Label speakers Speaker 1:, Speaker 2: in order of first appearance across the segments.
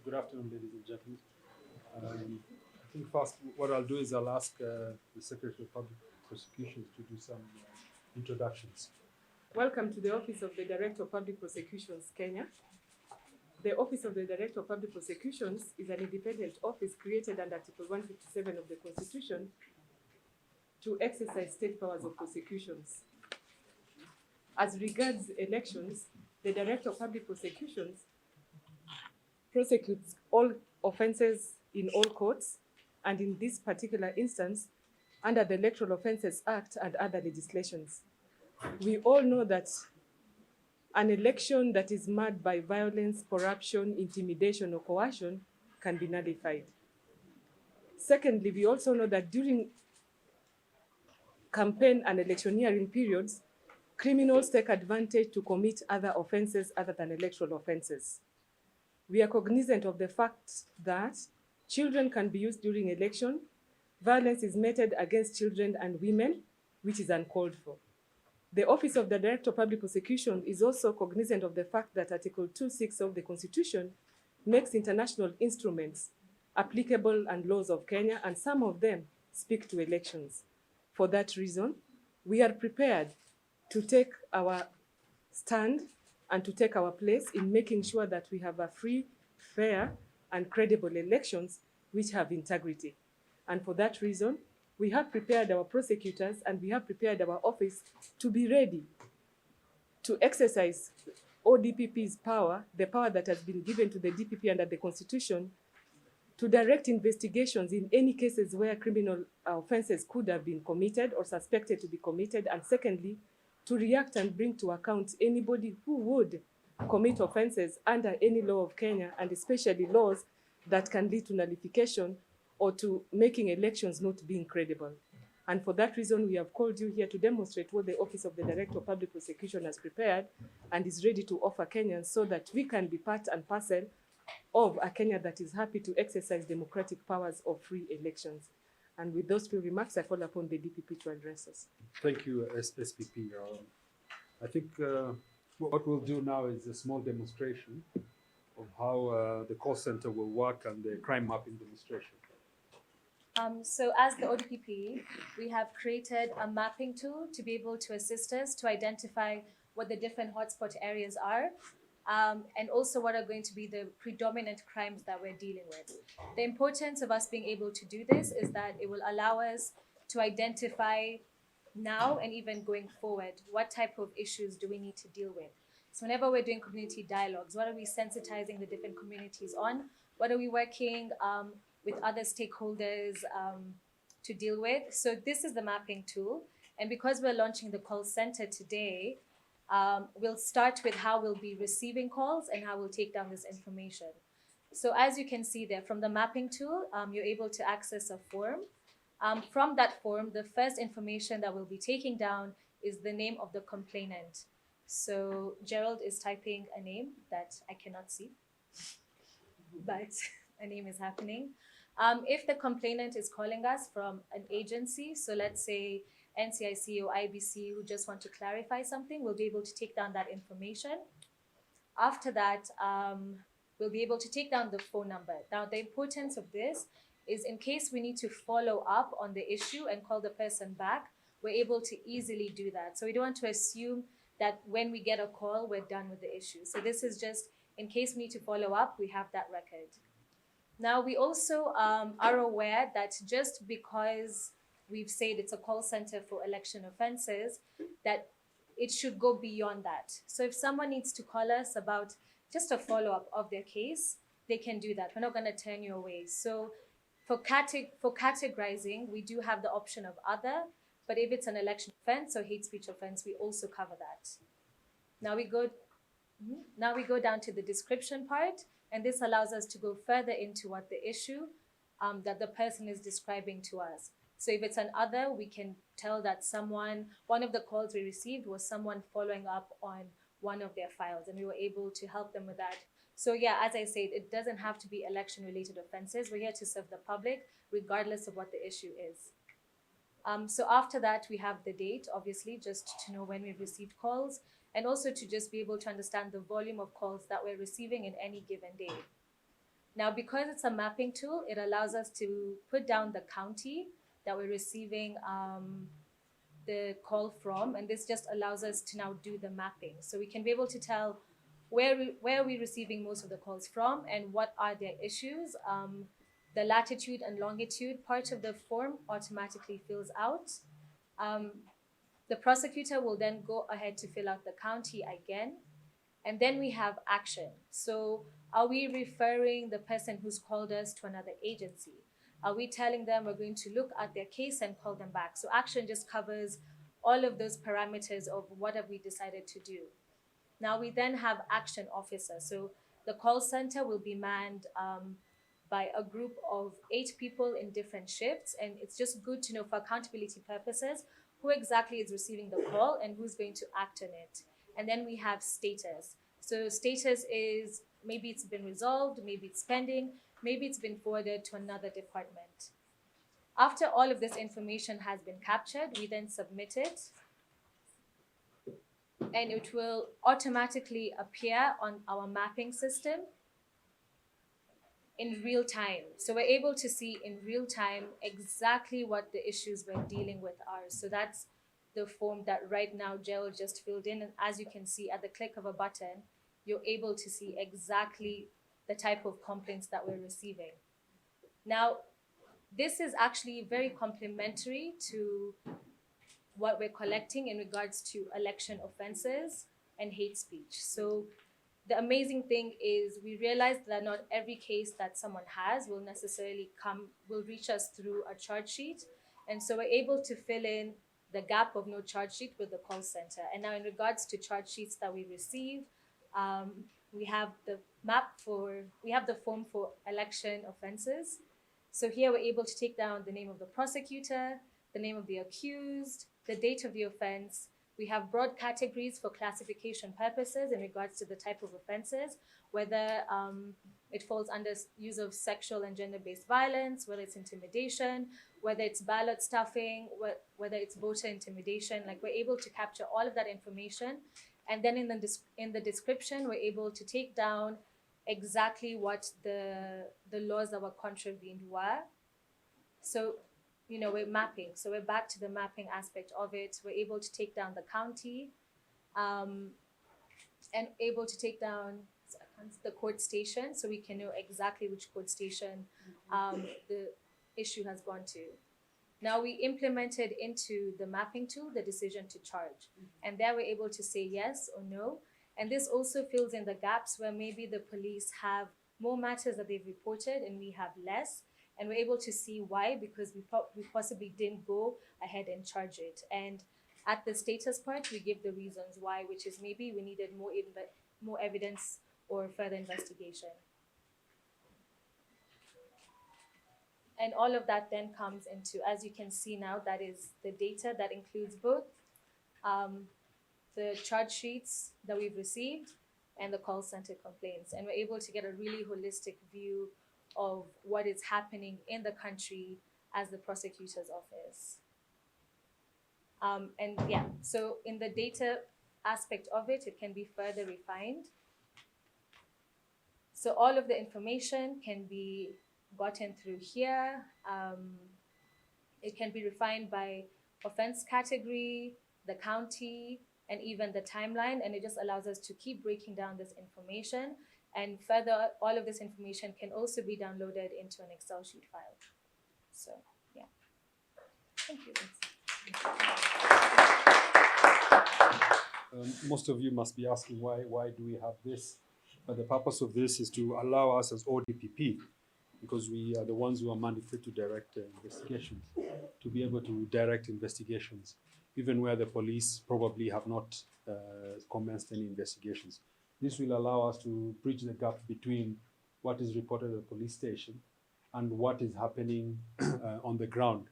Speaker 1: Good afternoon, ladies and gentlemen. I think first what I'll do is I'll ask the Secretary of Public Prosecutions to do some introductions.
Speaker 2: Welcome to the Office of the Director of Public Prosecutions, Kenya. The Office of the Director of Public Prosecutions is an independent office created under Article 157 of the Constitution to exercise state powers of prosecutions. As regards elections, the Director of Public Prosecutions prosecutes all offences in all courts, and in this particular instance, under the Electoral Offences Act and other legislations. We all know that an election that is marred by violence, corruption, intimidation, or coercion can be nullified. Secondly, we also know that during campaign and electioneering periods, criminals take advantage to commit other offences other than electoral offences. We are cognizant of the fact that children can be used during election. Violence is meted against children and women, which is uncalled for. The Office of the Director of Public Prosecution is also cognizant of the fact that Article 2.6 of the Constitution makes international instruments applicable and laws of Kenya, and some of them speak to elections. For that reason, we are prepared to take our stand and to take our place in making sure that we have a free, fair, and credible elections which have integrity. And for that reason, we have prepared our prosecutors and we have prepared our office to be ready to exercise ODPP's power, the power that has been given to the DPP under the Constitution, to direct investigations in any cases where criminal offences could have been committed or suspected to be committed, and secondly, to react and bring to account anybody who would commit offences under any law of Kenya, and especially laws that can lead to nullification or to making elections not being credible. And for that reason, we have called you here to demonstrate what the Office of the Director of Public Prosecution has prepared and is ready to offer Kenyans so that we can be part and parcel of a Kenya that is happy to exercise democratic powers of free elections. And with those few remarks, I call upon the DPP to address us.
Speaker 1: Thank you, SPP. I think what we'll do now is a small demonstration of how the call center will work and the crime mapping demonstration.
Speaker 3: So as the ODPP, we have created a mapping tool to be able to assist us to identify what the different hotspot areas are, and also what are going to be the predominant crimes that we're dealing with. The importance of us being able to do this is that it will allow us to identify now and even going forward, what type of issues do we need to deal with. So whenever we're doing community dialogues, what are we sensitizing the different communities on? What are we working with other stakeholders to deal with? So this is the mapping tool. And because we're launching the call center today, we'll start with how we'll be receiving calls and how we'll take down this information. So as you can see there, from the mapping tool, you're able to access a form. From that form, the first information that we'll be taking down is the name of the complainant. So Gerald is typing a name that I cannot see, but a name is happening. If the complainant is calling us from an agency, so let's say NCIC or IBC, who just want to clarify something, we'll be able to take down that information. After that, we'll be able to take down the phone number. Now, the importance of this is in case we need to follow up on the issue and call the person back, we're able to easily do that. So we don't want to assume that when we get a call, we're done with the issue. So this is just in case we need to follow up, we have that record. Now, we also are aware that just because we've said it's a call center for election offences, that it should go beyond that. So if someone needs to call us about just a follow-up of their case, they can do that. We're not going to turn you away. So for categorizing, we do have the option of other, but if it's an election offence or hate speech offence, we also cover that. Now we go down to the description part, and this allows us to go further into what the issue that the person is describing to us. So if it's an other, we can tell that one of the calls we received was someone following up on one of their files, and we were able to help them with that. So yeah, as I said, it doesn't have to be election-related offences. We're here to serve the public, regardless of what the issue is. So after that, we have the date, obviously, just to know when we've received calls. and also to just be able to understand the volume of calls that we're receiving in any given day. Now, because it's a mapping tool, it allows us to put down the county that we're receiving the call from, and this just allows us to now do the mapping. So we can be able to tell where are we receiving most of the calls from and what are their issues. The latitude and longitude part of the form automatically fills out. The prosecutor will then go ahead to fill out the county again, and then we have action. So are we referring the person who's called us to another agency? Are we telling them we're going to look at their case and call them back? So action just covers all of those parameters of what have we decided to do. Now we then have action officers. So the call center will be manned by a group of 8 people in different shifts. And it's just good to know for accountability purposes who exactly is receiving the call and who's going to act on it. And then we have status. So status is maybe it's been resolved, maybe it's pending, maybe it's been forwarded to another department. After all of this information has been captured, we then submit it, and it will automatically appear on our mapping system in real time. So we're able to see in real time exactly what the issues we're dealing with are. So that's the form that right now Gerald just filled in. And as you can see, at the click of a button, you're able to see exactly the type of complaints that we're receiving. Now, this is actually very complementary to what we're collecting in regards to election offenses and hate speech. So the amazing thing is we realize that not every case that someone has will necessarily will reach us through a charge sheet. And so we're able to fill in the gap of no charge sheet with the call center. And now in regards to charge sheets that we receive, we have the form for election offenses. So here we're able to take down the name of the prosecutor, the name of the accused, the date of the offense. We have broad categories for classification purposes in regards to the type of offenses, whether it falls under use of sexual and gender-based violence, whether it's intimidation, whether it's ballot stuffing, whether it's voter intimidation. Like, we're able to capture all of that information. And then in the description, we're able to take down exactly what the laws that were contravened were. So, you know, we're mapping. So we're back to the mapping aspect of it. We're able to take down the county and able to take down the court station, so we can know exactly which court station the issue has gone to. Now, we implemented into the mapping tool the decision to charge. And there we're able to say yes or no. And this also fills in the gaps where maybe the police have more matters that they've reported and we have less. And we're able to see why, because we possibly didn't go ahead and charge it. And at the status part, we give the reasons why, which is maybe we needed more evidence or further investigation. And all of that then comes into, as you can see now, that is the data that includes both the charge sheets that we've received and the call center complaints. And we're able to get a really holistic view of what is happening in the country as the prosecutor's office. And yeah, so in the data aspect of it, it can be further refined. So all of the information can be gotten through here. It can be refined by offense category, the county, and even the timeline. And it just allows us to keep breaking down this information. And further, all of this information can also be downloaded into an Excel sheet file. So, yeah. Thank you.
Speaker 1: Most of you must be asking why do we have this? But the purpose of this is to allow us as ODPP, because we are the ones who are mandated to direct investigations, to be able to direct investigations, even where the police probably have not commenced any investigations. This will allow us to bridge the gap between what is reported at the police station and what is happening on the ground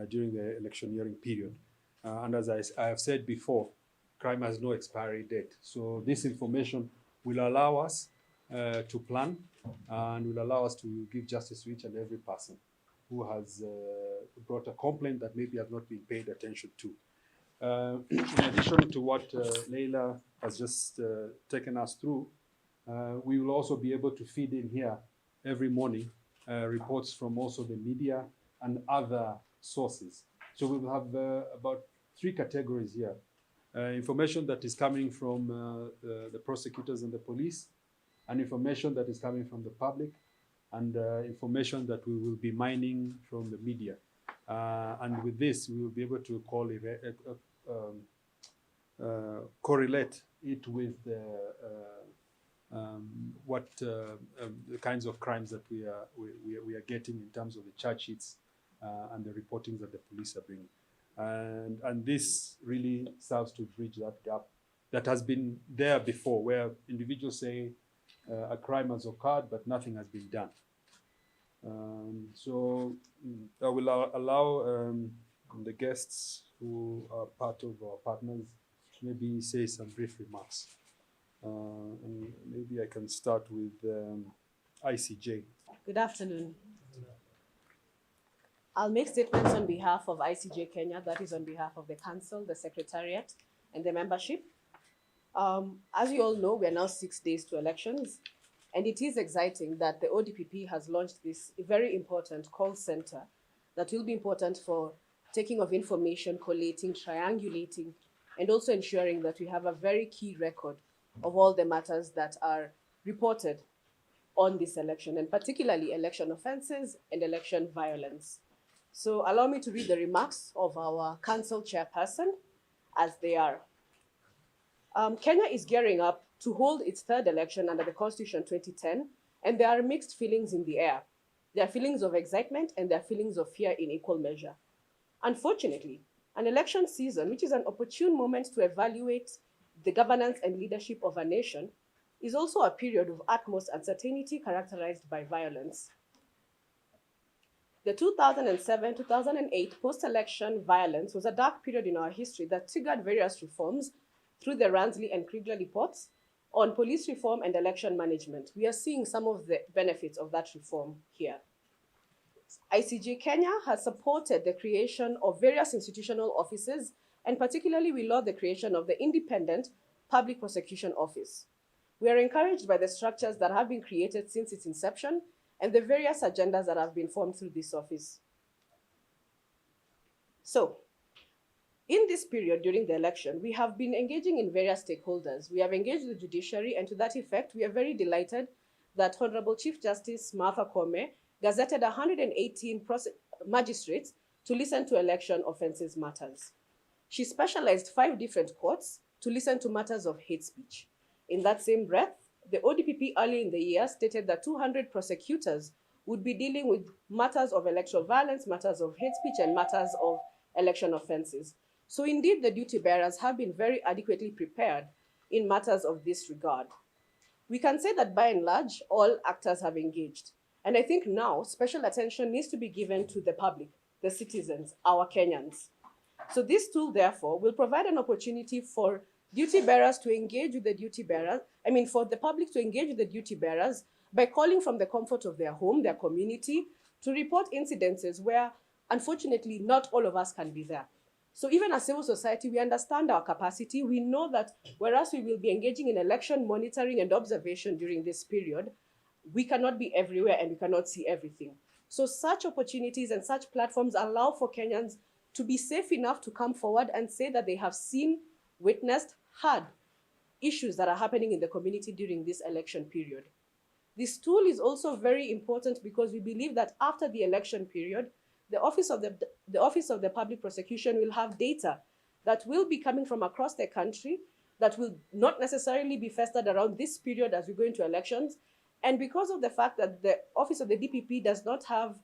Speaker 1: during the electioneering period. And as I have said before, crime has no expiry date. So this information will allow us to plan and will allow us to give justice to each and every person who has brought a complaint that maybe has not been paid attention to. In addition to what Leila has just taken us through, we will also be able to feed in here every morning reports from also the media and other sources. So we will have about 3 categories here. Information that is coming from the prosecutors and the police, and information that is coming from the public, and information that we will be mining from the media. And with this, we will be able to correlate it with the kinds of crimes that we are getting in terms of the charge sheets and the reportings that the police are bringing. And this really serves to bridge that gap that has been there before, where individuals say a crime has occurred, but nothing has been done. So I will allow the guests who are part of our partners maybe say some brief remarks. And maybe I can start with ICJ.
Speaker 4: Good afternoon. I'll make statements on behalf of ICJ Kenya, that is on behalf of the Council, the Secretariat, and the membership. As you all know, we are now 6 days to elections, and it is exciting that the ODPP has launched this very important call center that will be important for taking of information, collating, triangulating, and also ensuring that we have a very key record of all the matters that are reported on this election, and particularly election offences and election violence. So allow me to read the remarks of our council chairperson as they are. Kenya is gearing up to hold its 3rd election under the Constitution 2010, and there are mixed feelings in the air. There are feelings of excitement and there are feelings of fear in equal measure. Unfortunately, an election season, which is an opportune moment to evaluate the governance and leadership of a nation, is also a period of utmost uncertainty characterized by violence. The 2007-2008 post-election violence was a dark period in our history that triggered various reforms through the Ransley and Kriegler reports on police reform and election management. We are seeing some of the benefits of that reform here. ICJ Kenya has supported the creation of various institutional offices, and particularly we laud the creation of the Independent Public Prosecution Office. We are encouraged by the structures that have been created since its inception and the various agendas that have been formed through this office. So, in this period during the election, we have been engaging in various stakeholders. We have engaged the judiciary, and to that effect, we are very delighted that Honorable Chief Justice Martha Koome gazetted 118 magistrates to listen to election offences matters. She specialized 5 different courts to listen to matters of hate speech. In that same breath, the ODPP early in the year stated that 200 prosecutors would be dealing with matters of electoral violence, matters of hate speech, and matters of election offences. So indeed, the duty bearers have been very adequately prepared in matters of this regard. We can say that by and large, all actors have engaged. And I think now special attention needs to be given to the public, the citizens, our Kenyans. So this tool, therefore, will provide an opportunity for duty bearers to engage with the duty bearers, for the public to engage with the duty bearers by calling from the comfort of their home, their community, to report incidences where, unfortunately, not all of us can be there. So even as civil society, we understand our capacity. We know that whereas we will be engaging in election monitoring and observation during this period, we cannot be everywhere and we cannot see everything. So such opportunities and such platforms allow for Kenyans to be safe enough to come forward and say that they have seen, witnessed, heard issues that are happening in the community during this election period. This tool is also very important because we believe that after the election period, the Office of the Public Prosecution will have data that will be coming from across the country that will not necessarily be festered around this period as we go into elections. And because of the fact that the Office of the DPP does not have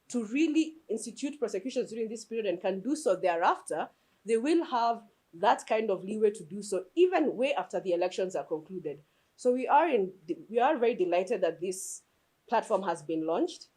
Speaker 4: to really institute prosecutions during this period and can do so thereafter, they will have that kind of leeway to do so even way after the elections are concluded. So we are very delighted that this platform has been launched.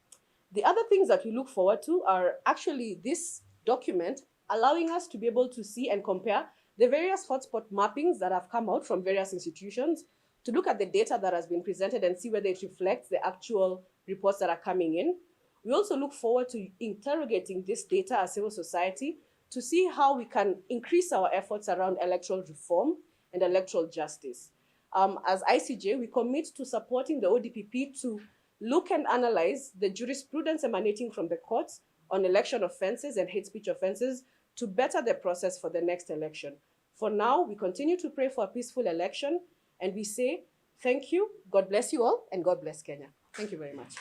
Speaker 4: The other things that we look forward to are actually this document allowing us to be able to see and compare the various hotspot mappings that have come out from various institutions, to look at the data that has been presented and see whether it reflects the actual reports that are coming in. We also look forward to interrogating this data as civil society to see how we can increase our efforts around electoral reform and electoral justice. As ICJ, we commit to supporting the ODPP to look and analyze the jurisprudence emanating from the courts on election offences and hate speech offences to better the process for the next election. For now, we continue to pray for a peaceful election, and we say thank you, God bless you all, and God bless Kenya. Thank you very much.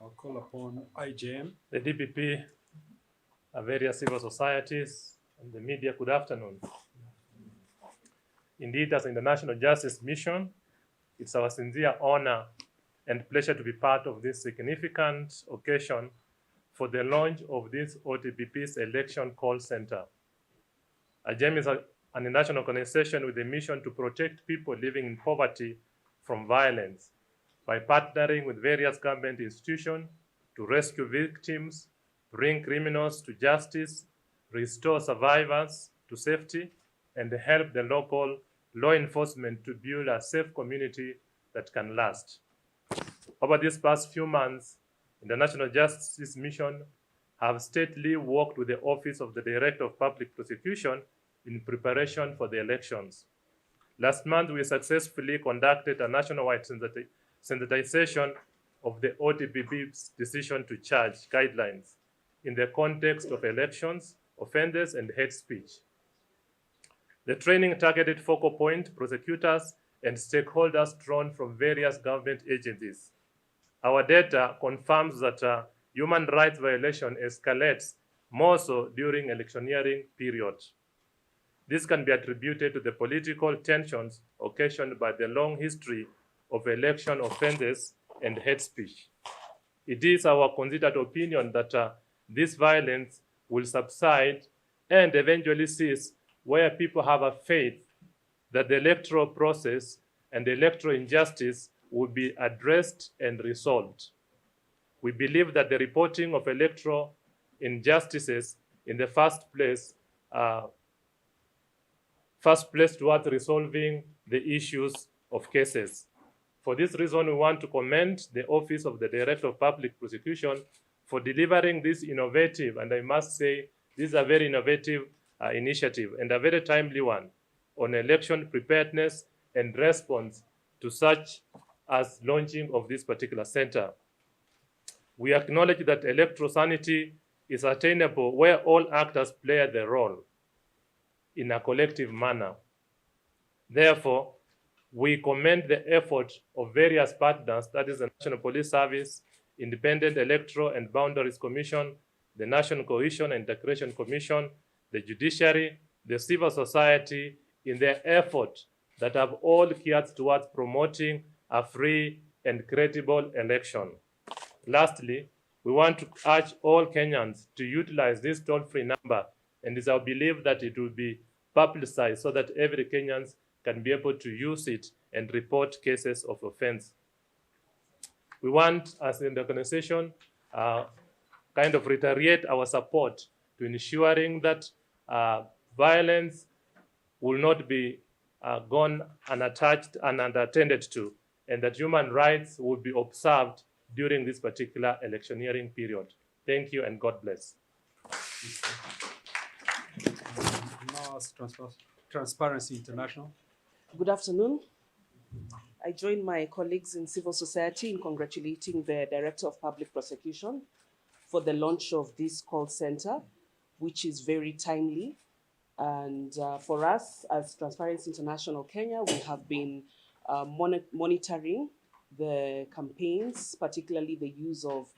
Speaker 1: I'll call upon IJM.
Speaker 5: The DPP, various civil societies, and the media, good afternoon. Indeed, as International Justice Mission, it's our sincere honor and pleasure to be part of this significant occasion for the launch of this ODPP's Election Call Centre. IJM is an international organization with a mission to protect people living in poverty from violence by partnering with various government institutions to rescue victims, bring criminals to justice, restore survivors to safety, and help the local law enforcement to build a safe community that can last. Over these past few months, the National Justice Mission have steadily worked with the Office of the Director of Public Prosecution in preparation for the elections. Last month, we successfully conducted a nationwide sensitization of the ODPP's decision to charge guidelines in the context of elections, offences, and hate speech. The training targeted focal point prosecutors and stakeholders drawn from various government agencies. Our data confirms that human rights violation escalates more so during electioneering period. This can be attributed to the political tensions occasioned by the long history of election offences and hate speech. It is our considered opinion that this violence will subside and eventually cease where people have a faith that the electoral process and electoral injustice will be addressed and resolved. We believe that the reporting of electoral injustices in the first place towards resolving the issues of cases. For this reason, we want to commend the Office of the Director of Public Prosecution for delivering this innovative, and I must say, this is a very innovative initiative and a very timely one on election preparedness and response to such as launching of this particular center. We acknowledge that electoral sanity is attainable where all actors play their role in a collective manner. Therefore, we commend the effort of various partners, that is the National Police Service, Independent Electoral and Boundaries Commission, the National Cohesion and Integration Commission, the judiciary, the civil society, in their effort that have all geared towards promoting a free and credible election. Lastly, we want to urge all Kenyans to utilize this toll-free number, and it's our belief that it will be publicized so that every Kenyan can be able to use it and report cases of offense. We want, as an organization, kind of reiterate our support to ensuring that violence will not be gone unattached and unattended to, and that human rights will be observed during this particular electioneering period. Thank you and God bless.
Speaker 1: Now, Transparency International.
Speaker 6: Good afternoon. I join my colleagues in civil society in congratulating the Director of Public Prosecution for the launch of this call center, which is very timely. And for us, as Transparency International Kenya, we have been monitoring the campaigns, particularly the use of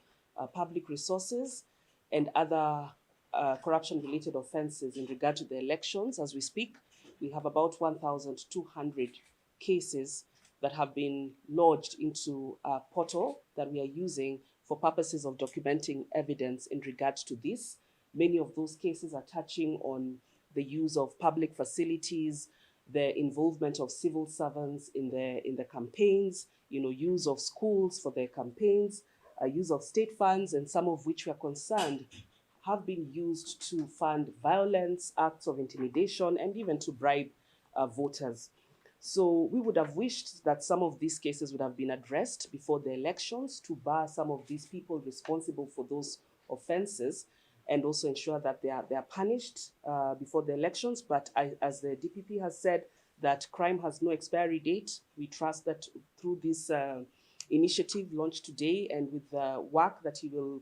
Speaker 6: public resources and other corruption-related offenses in regard to the elections. As we speak, we have about 1,200 cases that have been lodged into a portal that we are using for purposes of documenting evidence in regard to this. Many of those cases are touching on the use of public facilities, the involvement of civil servants in the campaigns, use of schools for their campaigns, use of state funds, and some of which we are concerned have been used to fund violence, acts of intimidation, and even to bribe voters. So we would have wished that some of these cases would have been addressed before the elections to bar some of these people responsible for those offences, and also ensure that they are punished before the elections. But as the DPP has said, that crime has no expiry date. We trust that through this initiative launched today and with the work that he will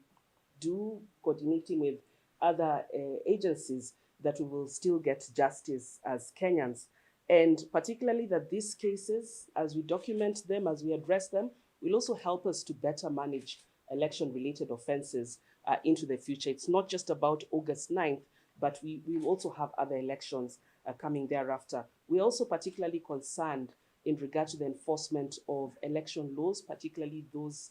Speaker 6: do, coordinating with other agencies, that we will still get justice as Kenyans. And particularly that these cases, as we document them, as we address them, will also help us to better manage election-related offences into the future. It's not just about August 9th, but we will also have other elections coming thereafter. We're also particularly concerned in regard to the enforcement of election laws, particularly those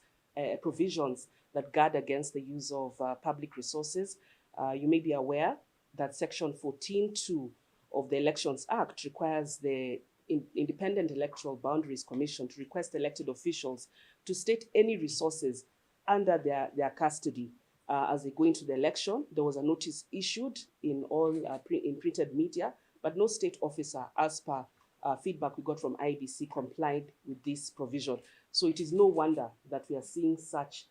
Speaker 6: provisions that guard against the use of public resources. You may be aware that Section 14(2) of the Elections Act requires the Independent Electoral Boundaries Commission to request elected officials to state any resources under their custody as they go into the election. There was a notice issued in all in printed media, but no state officer, as per feedback we got from IBC, complied with this provision. So it is no wonder that we are seeing such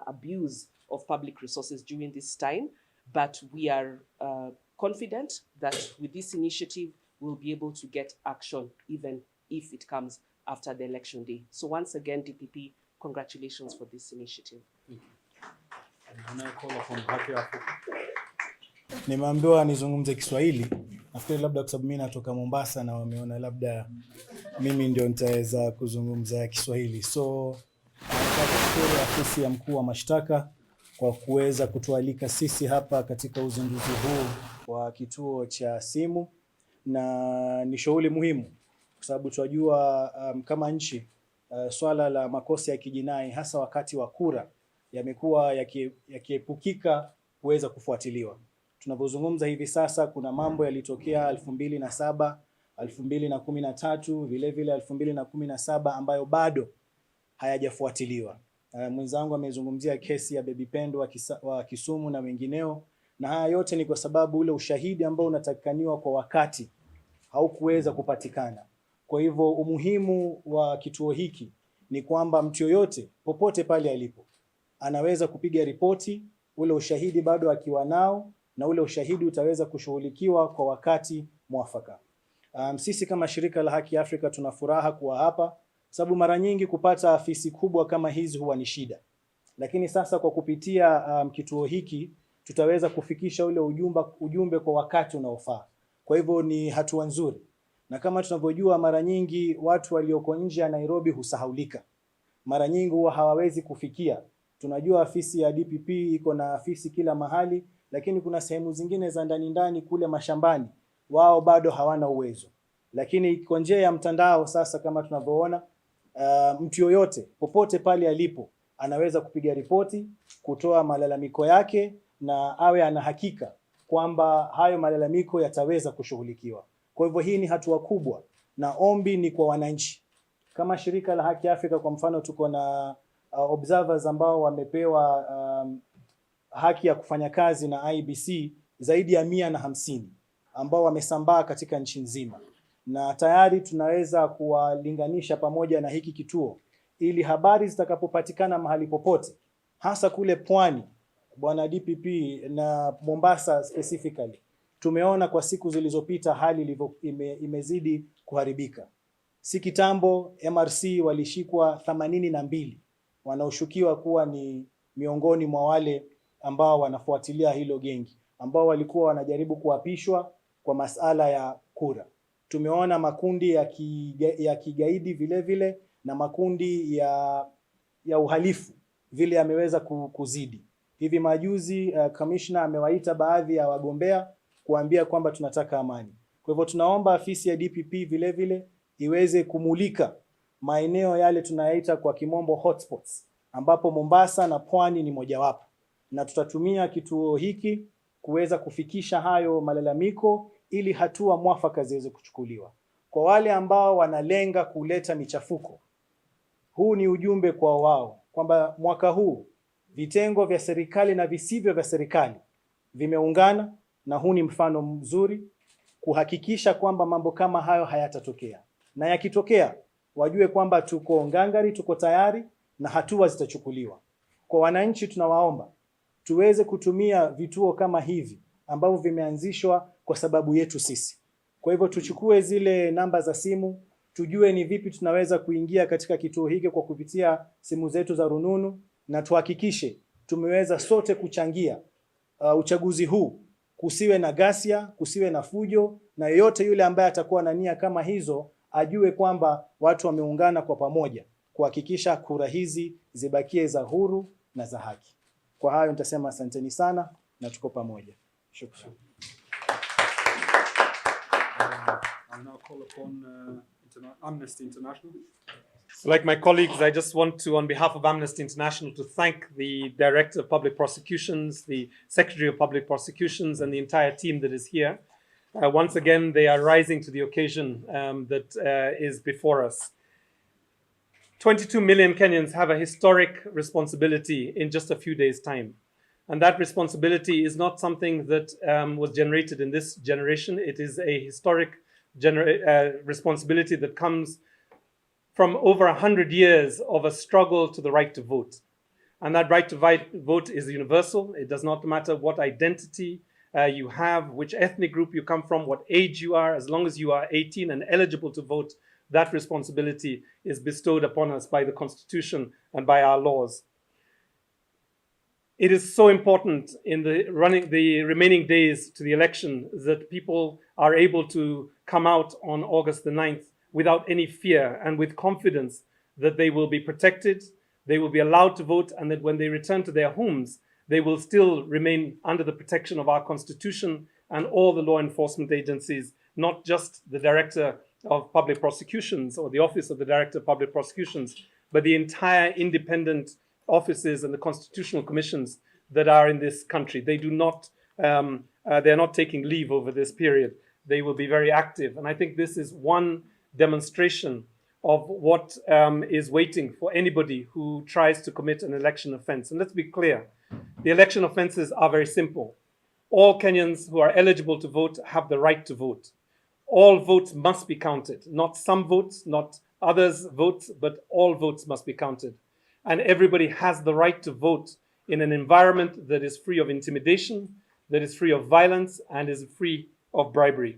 Speaker 6: abuse of public resources during this time, but we are confident that with this initiative, we'll be able to get action, even if it comes after the election day. So once again, DPP, congratulations for this initiative.
Speaker 7: Nimeambiwa nizungumze Kiswahili. Nafikiri labda kwa sababu mimi natoka Mombasa na wameona labda mimi ndio nitaweza kuzungumza Kiswahili. So nataka kushukuru afisi ya mkuu wa mashtaka kwa kuweza kutualika sisi hapa katika uzinduzi huu wa kituo cha simu, na ni shughuli muhimu kwa sababu tunajua kama nchi swala la makosa ya kijinai hasa wakati wa kura yamekuwa yakiepukika kuweza kufuatiliwa. Tunapozungumza hivi sasa kuna mambo yalitokea 2007, 2013, vile vile 2017 ambayo bado hayajafuatiliwa. Mwenzangu amezungumzia kesi ya Baby Pendo wa Kisumu na wengineo, na haya yote ni kwa sababu ule ushahidi ambao unatakikaniwa kwa wakati haukuweza kupatikana. Kwa hivyo umuhimu wa kituo hiki ni kwamba mtu yoyote popote pale alipo anaweza kupiga ripoti, ule ushahidi bado akiwa nao, na ule ushahidi utaweza kushughulikiwa kwa wakati mwafaka. Sisi kama shirika la Haki Afrika tuna furaha kuwa hapa, sababu mara nyingi kupata afisi kubwa kama hizi huwa ni shida. Lakini sasa kwa kupitia kituo hiki tutaweza kufikisha ule ujumbe kwa wakati unaofaa. Kwa hivyo ni hatua nzuri. Na kama tunavyojua mara nyingi watu walioko nje ya Nairobi husahaulika. Mara nyingi huwa hawawezi kufikia. Tunajua afisi ya DPP iko na afisi kila mahali, lakini kuna sehemu zingine za ndani kule mashambani wao bado hawana uwezo. Lakini kwa njia ya mtandao sasa, kama tunavyoona, mtu yoyote popote pale alipo anaweza kupiga ripoti, kutoa malalamiko yake, na awe ana hakika kwamba hayo malalamiko yataweza kushughulikiwa. Kwa hivyo hii ni hatua kubwa, na ombi ni kwa wananchi. Kama shirika la Haki Afrika kwa mfano tuko na observers ambao wamepewa haki ya kufanya kazi na IBC zaidi ya 150 ambao wamesambaa katika nchi nzima, na tayari tunaweza kuwalinganisha pamoja na hiki kituo ili habari zitakapopatikana mahali popote, hasa kule pwani, bwana DPP, na Mombasa specifically. Tumeona kwa siku zilizopita hali imezidi kuharibika. Si kitambo MRC walishikwa 82 wanaoshukiwa kuwa ni miongoni mwa wale ambao wanafuatilia hilo gengi, ambao walikuwa wanajaribu kuapishwa kwa masala ya kura. Tumeona makundi ya kigaidi vile vile na makundi ya uhalifu vile yameweza kuzidi. Hivi majuzi commissioner amewaita baadhi ya wagombea kuambia kwamba tunataka amani. Kwa hivyo tunaomba afisi ya DPP vile vile iweze kumulika maeneo yale tunayaita kwa kimombo hotspots, ambapo Mombasa na pwani ni mojawapo, na tutatumia kituo hiki kuweza kufikisha hayo malalamiko ili hatua mwafaka ziweze kuchukuliwa. Kwa wale ambao wanalenga kuleta michafuko, huu ni ujumbe kwa wao kwamba mwaka huu vitengo vya serikali na visivyo vya serikali vimeungana, na huu ni mfano mzuri kuhakikisha kwamba mambo kama hayo hayatatokea, na yakitokea wajue kwamba tuko ngangari, tuko tayari na hatua zitachukuliwa. Kwa wananchi tunawaomba tuweze kutumia vituo kama hivi ambavyo vimeanzishwa kwa sababu yetu sisi. Kwa hivyo tuchukue zile namba za simu, tujue ni vipi tunaweza kuingia katika kituo hiki kwa kupitia simu zetu za rununu, na tuhakikishe tumeweza sote kuchangia uchaguzi huu, kusiwe na ghasia, kusiwe na fujo, na yeyote yule ambaye atakuwa na nia kama hizo ajue kwamba watu wameungana kwa pamoja kuhakikisha kura hizi zibakie za huru na za haki. Kwa hayo nitasema asanteni sana na tuko pamoja. Shukrani.
Speaker 1: I'll now call upon Amnesty International.
Speaker 8: Like my colleagues, I just want to, on behalf of Amnesty International, to thank the Director of Public Prosecutions, the Secretary of Public Prosecutions, and the entire team that is here. Once again, they are rising to the occasion that is before us. 22 million Kenyans have a historic responsibility in just a few days' time. And that responsibility is not something that was generated in this generation. It is a historic responsibility that comes from over 100 years of a struggle to the right to vote. And that right to vote is universal. It does not matter what identity you have, which ethnic group you come from, what age you are. As long as you are 18 and eligible to vote, that responsibility is bestowed upon us by the Constitution and by our laws. It is so important in the remaining days to the election that people are able to come out on August the 9th without any fear and with confidence that they will be protected, they will be allowed to vote, and that when they return to their homes, they will still remain under the protection of our Constitution and all the law enforcement agencies, not just the Director of Public Prosecutions or the Office of the Director of Public Prosecutions, but the entire independent offices and the constitutional commissions that are in this country. They do not, they're not taking leave over this period. They will be very active. And I think this is one demonstration of what is waiting for anybody who tries to commit an election offense. And let's be clear, the election offenses are very simple. All Kenyans who are eligible to vote have the right to vote. All votes must be counted, not some votes, not others' votes, but all votes must be counted. And everybody has the right to vote in an environment that is free of intimidation, that is free of violence, and is free of bribery.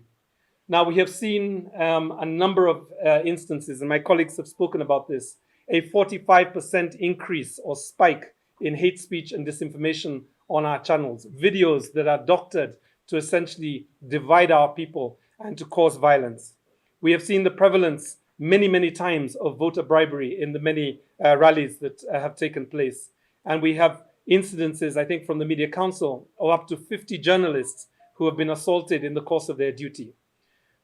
Speaker 8: Now, we have seen a number of instances, and my colleagues have spoken about this, a 45% increase or spike in hate speech and disinformation on our channels, videos that are doctored to essentially divide our people and to cause violence. We have seen the prevalence many, many times of voter bribery in the many rallies that have taken place. And we have incidences, I think, from the Media Council of up to 50 journalists who have been assaulted in the course of their duty.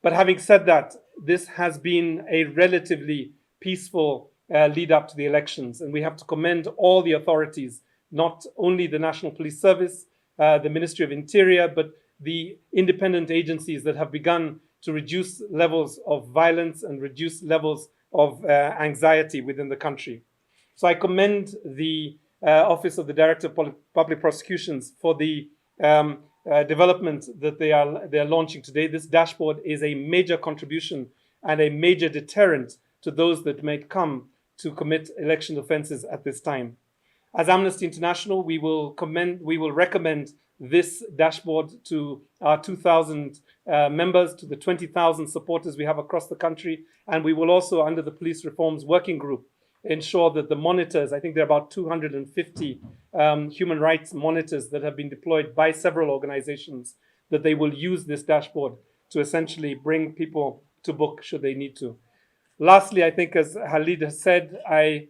Speaker 8: But having said that, this has been a relatively peaceful lead up to the elections. And we have to commend all the authorities, not only the National Police Service, the Ministry of Interior, but the independent agencies that have begun to reduce levels of violence and reduce levels of anxiety within the country. So I commend the Office of the Director of Public Prosecutions for the development that they are launching today. This dashboard is a major contribution and a major deterrent to those that may come to commit election offenses at this time. As Amnesty International, we will recommend this dashboard to our 2,000 members, to the 20,000 supporters we have across the country, and we will also, under the Police Reforms Working Group, ensure that the monitors, I think there are about 250 human rights monitors that have been deployed by several organizations, that they will use this dashboard to essentially bring people to book should they need to. Lastly, I think, as Khalid has said, I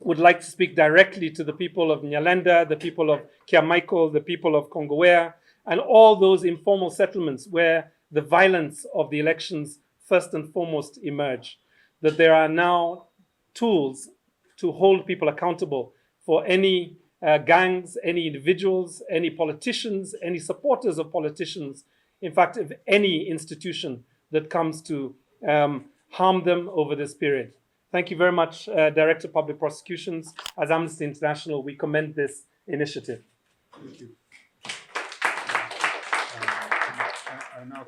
Speaker 8: would like to speak directly to the people of Nyalenda, the people of Kiamaiko, the people of Kongowea, and all those informal settlements where the violence of the elections first and foremost emerge. That there are now tools to hold people accountable for any gangs, any individuals, any politicians, any supporters of politicians, in fact, of any institution that comes to harm them over this period. Thank you very much, Director of Public Prosecutions. As Amnesty International, we commend this initiative.
Speaker 1: Thank you. I now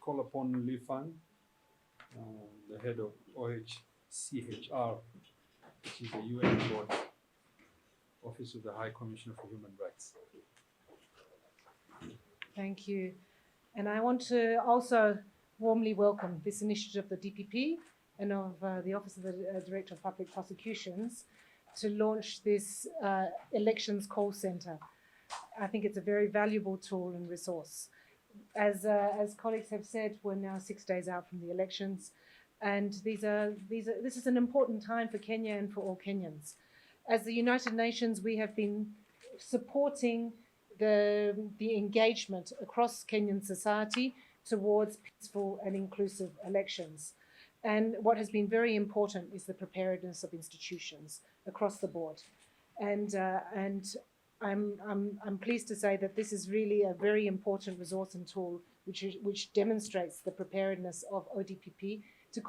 Speaker 1: call upon Li-Fung, the head of OHCR, which is the UN body Office of the High Commissioner for Human Rights.
Speaker 9: Thank you. And I want to also warmly welcome this initiative of the DPP and of the Office of the Director of Public Prosecutions to launch this elections call centre. I think it's a very valuable tool and resource. As colleagues have said, we're now 6 days out from the elections, and this is an important time for Kenya and for all Kenyans. As the United Nations, we have been supporting the engagement across Kenyan society towards peaceful and inclusive elections. And what has been very important is the preparedness of institutions across the board. And I'm pleased to say that this is really a very important resource and tool which demonstrates the preparedness of ODPP to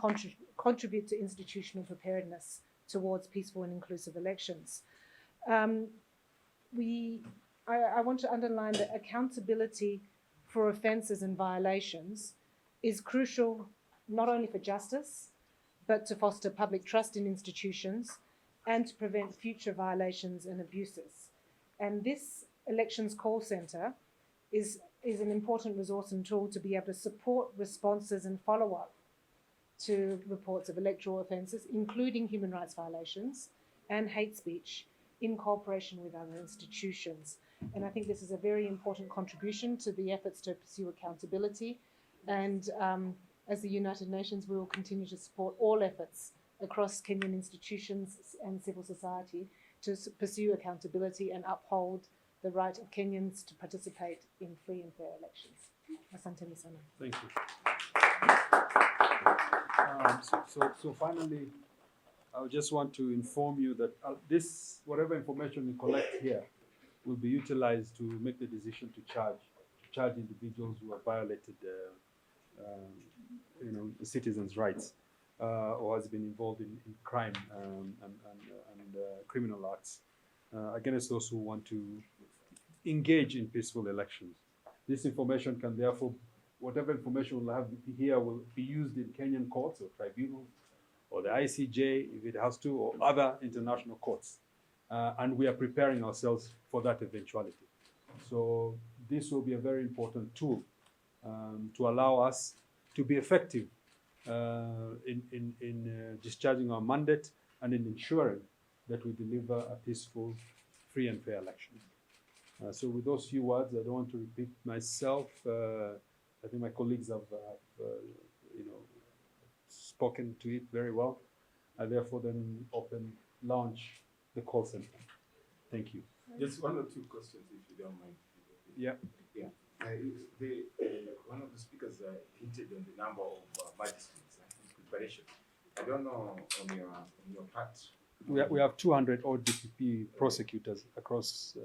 Speaker 9: contribute to institutional preparedness towards peaceful and inclusive elections. I want to underline that accountability for offences and violations is crucial not only for justice, but to foster public trust in institutions and to prevent future violations and abuses. And this elections call centre is an important resource and tool to be able to support responses and follow-up to reports of electoral offences, including human rights violations and hate speech, in cooperation with other institutions. And I think this is a very important contribution to the efforts to pursue accountability. And as the United Nations, we will continue to support all efforts across Kenyan institutions and civil society to pursue accountability and uphold the right of Kenyans to participate in free and fair elections. Asante sana.
Speaker 1: Thank you. So finally, I just want to inform you that whatever information we collect here will be utilized to make the decision to charge individuals who have violated the citizens' rights or has been involved in crime and criminal acts against those who want to engage in peaceful elections. This information can therefore, whatever information we'll have here will be used in Kenyan courts or tribunals or the ICJ if it has to, or other international courts. And we are preparing ourselves for that eventuality. So this will be a very important tool to allow us to be effective in discharging our mandate and in ensuring that we deliver a peaceful, free and fair election. So with those few words, I don't want to repeat myself. I think my colleagues have spoken to it very well. I therefore then launch the call center. Thank you.
Speaker 10: Just one or two questions, if you don't mind.
Speaker 1: Yeah.
Speaker 10: Yeah. One of the speakers hinted on the number of magistrates in preparation. I don't know on your part.
Speaker 1: We have 200 ODPP prosecutors across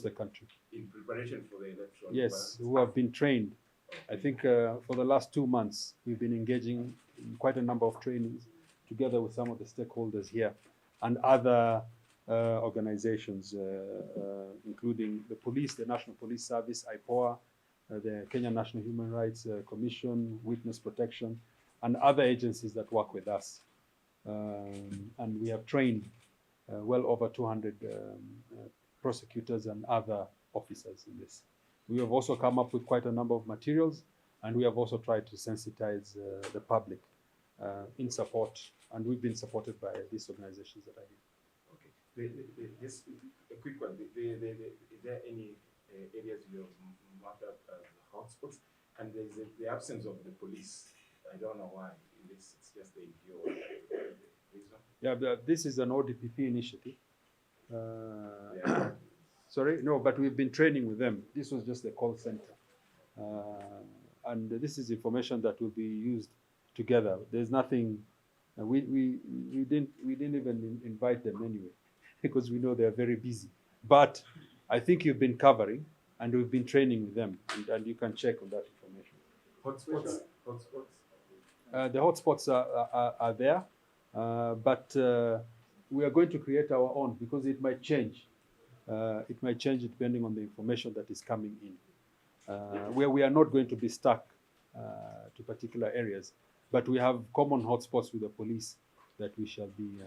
Speaker 1: the country.
Speaker 10: In preparation for the election?
Speaker 1: Yes, who have been trained. I think for the last 2 months, we've been engaging in quite a number of trainings together with some of the stakeholders here and other organizations, including the police, the National Police Service, IPOA, the Kenya National Human Rights Commission, Witness Protection, and other agencies that work with us. And we have trained well over 200 prosecutors and other officers in this. We have also come up with quite a number of materials, and we have also tried to sensitize the public in support, and we've been supported by these organizations that are here.
Speaker 10: Okay. Just a quick one. Is there any areas you have marked up as hotspots? And there's the absence of the police. I don't know why. It's just the NGO reason.
Speaker 1: Yeah, this is an ODPP initiative.
Speaker 10: Yeah.
Speaker 1: Sorry, no, but we've been training with them. This was just a call center, and this is information that will be used together. There's nothing. We didn't even invite them anyway, because we know they are very busy. But I think you've been covering, and we've been training with them, and you can check on that information.
Speaker 10: Hotspots.
Speaker 1: The hotspots are there, but we are going to create our own because it might change. It might change depending on the information that is coming in, where we are not going to be stuck to particular areas, but we have common hotspots with the police that we shall be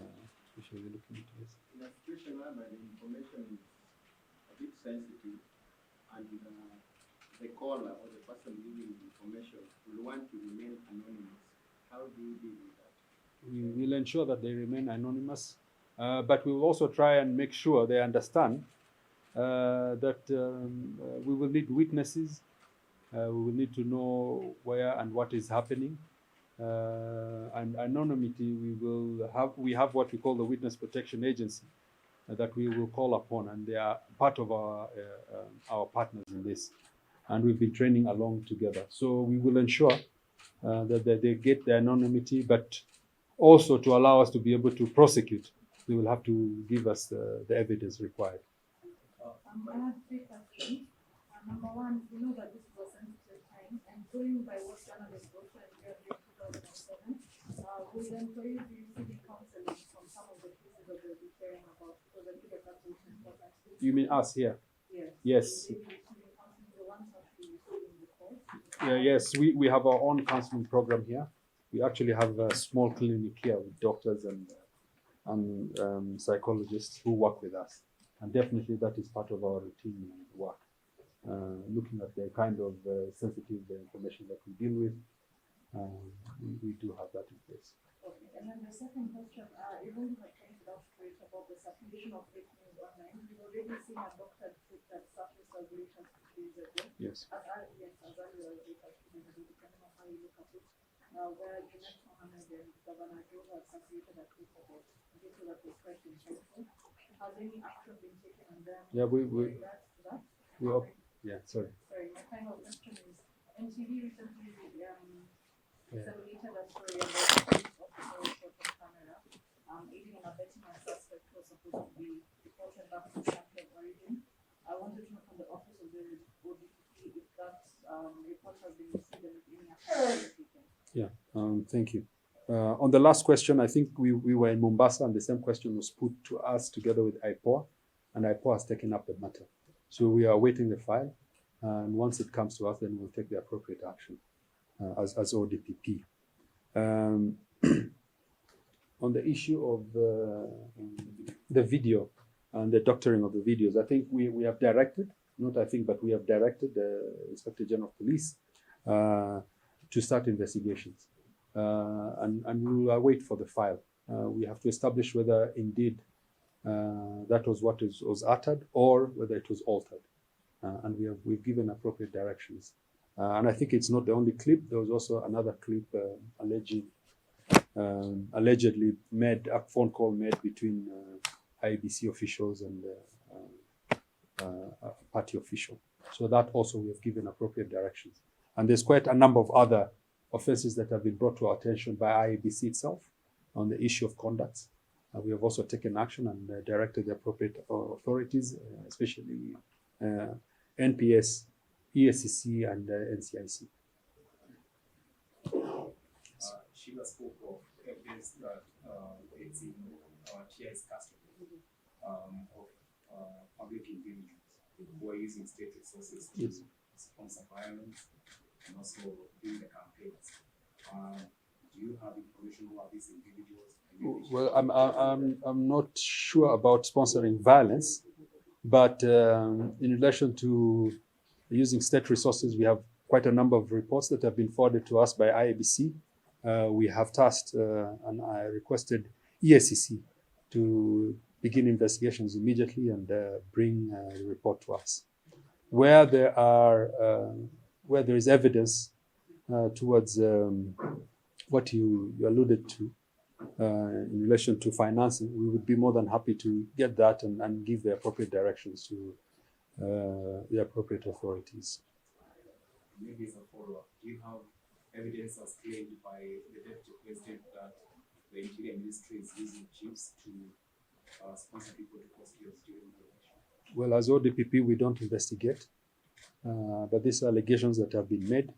Speaker 1: especially looking into this.
Speaker 11: In a situation whereby the information is a bit sensitive and the caller or the person giving the information will want to remain anonymous, how do you deal with that?
Speaker 1: We will ensure that they remain anonymous, but we will also try and make sure they understand that we will need witnesses. We will need to know where and what is happening. And anonymity, we have what we call the Witness Protection Agency that we will call upon, and they are part of our partners in this. And we've been training along together. So we will ensure that they get the anonymity, but also to allow us to be able to prosecute, they will have to give us the evidence required.
Speaker 12: I have 3 questions. Number one, we know that this is a sensitive time, and going by what journalists also endured in 2007, will the employees be receiving counseling from some of the cases that they'll be sharing about? Because I think that's absolutely important.
Speaker 1: You mean us here?
Speaker 12: Yes.
Speaker 1: Yes. Yes, we have our own counseling program here. We actually have a small clinic here with doctors and psychologists who work with us. And definitely that is part of our routine work. Looking at the kind of sensitive information that we deal with, we do have that in place.
Speaker 12: Okay, and then the second question, Irungu had pointed out straight about the circulation of fake news online. We've already seen a doctor tweet that surfaced regulations 2 days ago.
Speaker 1: Yes.
Speaker 12: As early as depending on how you look at it, where Jeanette Mohammed and Governor Joe have circulated a tweet about this that was quite insightful. Has any action been taken on them?
Speaker 1: Yeah, sorry.
Speaker 12: Sorry, my final question is, NTV recently disseminated a story about the police officer shot on camera, aiding and abetting a suspect who was supposed to be deported back to the country of origin. I wanted to know from the office of the ODPP if that report has been received and if any action has been taken.
Speaker 1: Yeah, thank you. On the last question, I think we were in Mombasa and the same question was put to us together with IPOA, and IPOA has taken up the matter. So we are awaiting the file, and once it comes to us, then we'll take the appropriate action as ODPP. On the issue of the video and the doctoring of the videos, I think we have directed, we have directed the Inspector General of Police to start investigations. And we will await for the file. We have to establish whether indeed that was what was uttered or whether it was altered. And we've given appropriate directions. And I think it's not the only clip. There was also another clip allegedly made, a phone call made between IEBC officials and a party official. So that also we have given appropriate directions. And there's quite a number of other offences that have been brought to our attention by IEBC itself on the issue of conduct. We have also taken action and directed the appropriate authorities, especially NPS, ESCC, and NCIC.
Speaker 10: Sheila spoke of evidence that it's in TI's custody of public individuals who are using state resources to sponsor violence and also during the campaigns. Do you have information about these individuals?
Speaker 1: Well, I'm not sure about sponsoring violence, but in relation to using state resources, we have quite a number of reports that have been forwarded to us by IEBC. We have tasked and I requested ESCC to begin investigations immediately and bring the report to us. Where there is evidence towards what you alluded to in relation to financing, we would be more than happy to get that and give the appropriate directions to the appropriate authorities.
Speaker 10: Maybe as a follow-up, do you have evidence as claimed by the Deputy President that the Interior Ministry is using chiefs to sponsor people to cause chaos during the election?
Speaker 1: Well, as ODPP, we don't investigate, but these are allegations that have been made.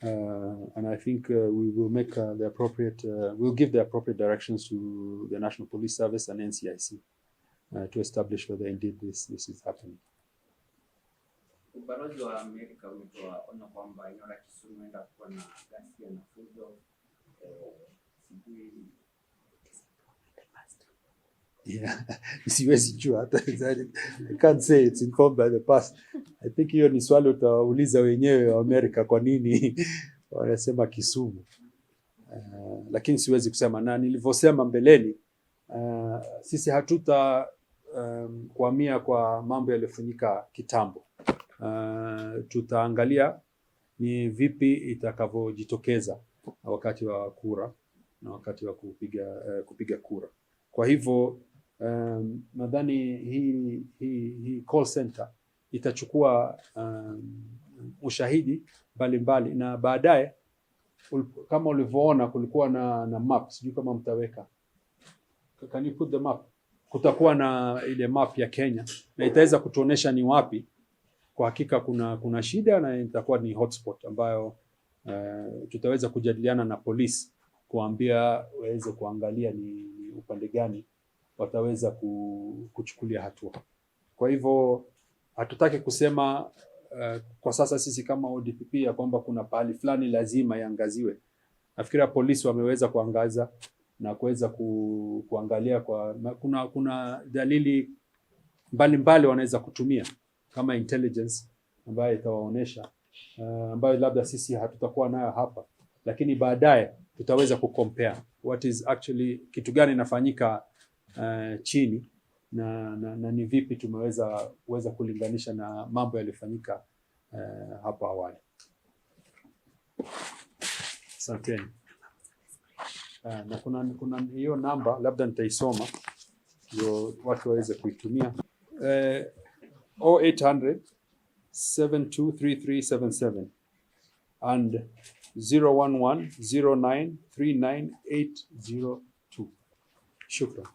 Speaker 1: And I think we will make the appropriate, we'll give the appropriate directions to the National Police Service and NCIC to establish whether indeed this is happening.
Speaker 13: Ubalozi wa Amerika umetoa onyo kwamba eneo la Kisumu huenda kuwa na ghasia na fujo.
Speaker 1: Yeah, siwezi jua hata. I can't say it's informed by the past. I think hiyo ni swali utauliza wenyewe wa Amerika, kwa nini wanasema Kisumu. Lakini siwezi kusema, na nilivyosema mbeleni, sisi hatuta kuhamia kwa mambo yaliyofanyika kitambo. Tutaangalia ni vipi itakavyojitokeza wakati wa kura na wakati wa kupiga kura. Kwa hivyo nadhani hii call center itachukua ushahidi mbalimbali, na baadaye kama ulivyoona kulikuwa na map, sijui kama mtaweka. Can you put the map? Kutakuwa na ile map ya Kenya na itaweza kutuonesha ni wapi kwa hakika kuna shida, na itakuwa ni hotspot ambayo tutaweza kujadiliana na polisi kuambia waweze kuangalia ni upande gani wataweza kuchukulia hatua. Kwa hivyo hatutaki kusema kwa sasa sisi kama ODPP ya kwamba kuna pahali fulani lazima iangaziwe. Nafikiri polisi wameweza kuangaza na kuweza kuangalia kuna dalili mbalimbali wanaweza kutumia kama intelligence ambayo itawaonesha ambayo labda sisi hatutakuwa nayo hapa, lakini baadaye tutaweza kucompare what is actually, kitu gani inafanyika chini na ni vipi tumeweza kulinganisha na mambo yaliyofanyika hapo awali. Asanteni. Na kuna hiyo namba labda nitaisoma ndio watu waweze kuitumia. 0800 723377 and 011 09 39802. Shukran.